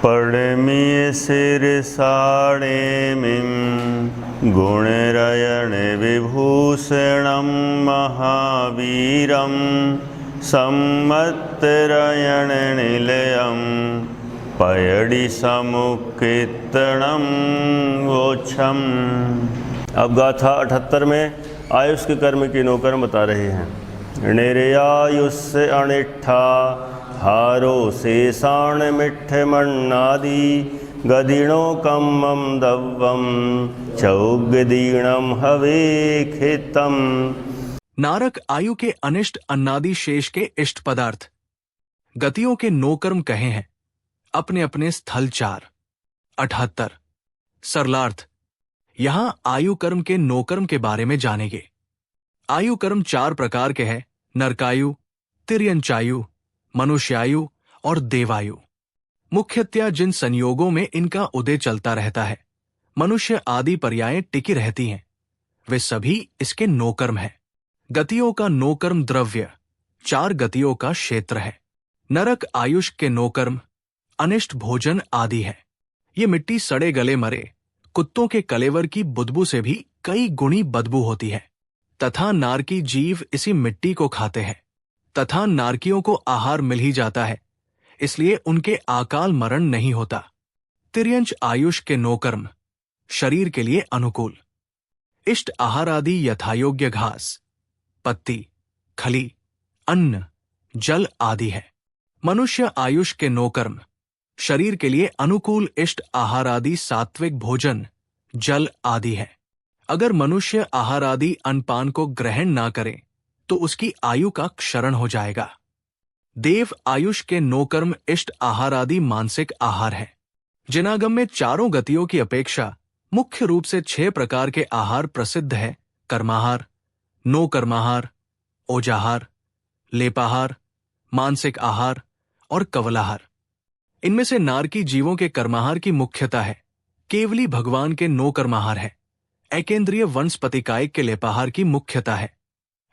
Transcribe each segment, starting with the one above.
पड़मी शिरसाणेमिं गुणरयण विभूषणं महावीरं सम्मत्तरयण निलयं पयडि समुक्कीर्तनं वोक्षम। अब गाथा 78 में आयुष के कर्म की नौकर्म बता रहे हैं। निर्यायुष्य अनिष्ठा हारो शेषाण मिठ मन्नादि गदिणो कम्मम दव्वम चौगदीणम हवेखितम। नारक आयु के अनिष्ट अन्नादि शेष के इष्ट पदार्थ गतियों के नोकर्म कहे हैं। अपने अपने स्थल 4। 78 सरलार्थ। यहां आयु कर्म के नोकर्म के बारे में जानेंगे। आयु कर्म 4 प्रकार के हैं। नरकायु, तिर्यंचायु, मनुष्यायु और देवायु। मुख्यतया जिन संयोगों में इनका उदय चलता रहता है, मनुष्य आदि पर्यायें टिकी रहती हैं, वे सभी इसके नोकर्म हैं। गतियों का नोकर्म द्रव्य 4 गतियों का क्षेत्र है। नरक आयुष के नोकर्म अनिष्ट भोजन आदि है। ये मिट्टी सड़े गले मरे कुत्तों के कलेवर की बुदबू से भी कई गुणी बदबू होती है, तथा नारकी जीव इसी मिट्टी को खाते हैं, तथा नारकियों को आहार मिल ही जाता है, इसलिए उनके अकाल मरण नहीं होता। तिर्यंच आयुष के नोकर्म शरीर के लिए अनुकूल इष्ट आहार आदि यथायोग्य घास, पत्ती, खली, अन्न, जल आदि है। मनुष्य आयुष के नोकर्म शरीर के लिए अनुकूल इष्ट आहार आदि सात्विक भोजन, जल आदि है। अगर मनुष्य आहार आदि अन्नपान को ग्रहण ना करे तो उसकी आयु का क्षरण हो जाएगा। देव आयुष के नोकर्म इष्ट आहार आदि मानसिक आहार है। जिनागम में 4 गतियों की अपेक्षा मुख्य रूप से 6 प्रकार के आहार प्रसिद्ध है। कर्माहार, नो कर्माहार, ओजाहार, लेपाहार, मानसिक आहार और कवलाहार। इनमें से नारकी जीवों के कर्माहार की मुख्यता है। केवली भगवान के नो कर्माहार है। एकेंद्रीय वनस्पतिकायिक के लेपाहार की मुख्यता है।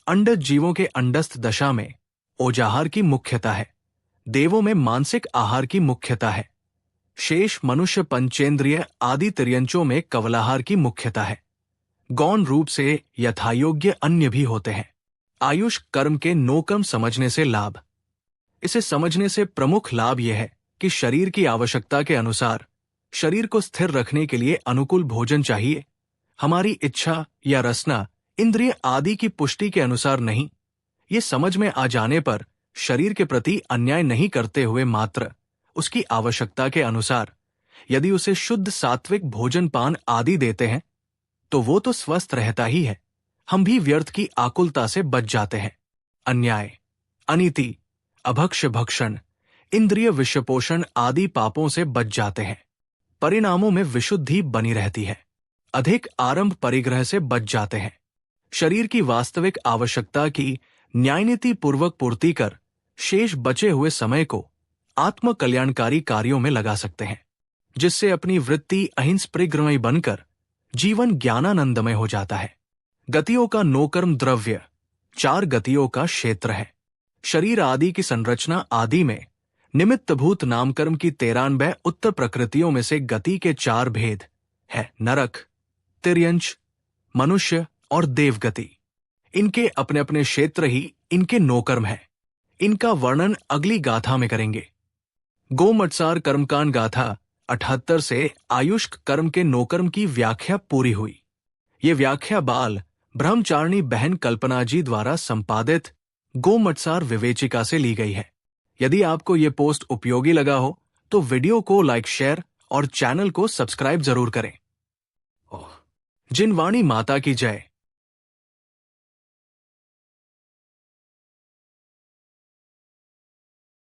अंडज जीवों के अंडस्थ दशा में ओजाहार की मुख्यता है। देवों में मानसिक आहार की मुख्यता है। शेष मनुष्य पंचेंद्रिय आदि तिर्यंचों में कवलाहार की मुख्यता है। गौण रूप से यथायोग्य अन्य भी होते हैं। आयुष कर्म के नोकर्म समझने से लाभ। इसे समझने से प्रमुख लाभ यह है कि शरीर की आवश्यकता के अनुसार शरीर को स्थिर रखने के लिए अनुकूल भोजन चाहिए। हमारी इच्छा या रसना इंद्रिय आदि की पुष्टि के अनुसार नहीं। ये समझ में आ जाने पर शरीर के प्रति अन्याय नहीं करते हुए मात्र उसकी आवश्यकता के अनुसार यदि उसे शुद्ध सात्विक भोजन पान आदि देते हैं तो वो तो स्वस्थ रहता ही है। हम भी व्यर्थ की आकुलता से बच जाते हैं। अन्याय, अनीति, अभक्ष्य भक्षण, इंद्रिय विषपोषण आदि पापों से बच जाते हैं। परिणामों में विशुद्धि बनी रहती है। अधिक आरंभ परिग्रह से बच जाते हैं। शरीर की वास्तविक आवश्यकता की न्यायनीति पूर्वक पूर्ति कर शेष बचे हुए समय को आत्म कल्याणकारी कार्यों में लगा सकते हैं, जिससे अपनी वृत्ति अहिंस परिग्रही बनकर जीवन ज्ञानानंदमय हो जाता है। गतियों का नोकर्म द्रव्य 4 गतियों का क्षेत्र है। शरीर आदि की संरचना आदि में निमित्तभूत नामकर्म की 93 उत्तर प्रकृतियों में से गति के 4 भेद है। नरक, तिर्यंच, मनुष्य और देवगति। इनके अपने अपने क्षेत्र ही इनके नोकर्म है। इनका वर्णन अगली गाथा में करेंगे। गोमत्सार कर्मकांड गाथा 78 से आयुष कर्म के नोकर्म की व्याख्या पूरी हुई। ये व्याख्या बाल ब्रह्मचारिणी बहन कल्पना जी द्वारा संपादित गोमत्सार विवेचिका से ली गई है। यदि आपको ये पोस्ट उपयोगी लगा हो तो वीडियो को लाइक, शेयर और चैनल को सब्सक्राइब जरूर करें। जिनवाणी माता की जय।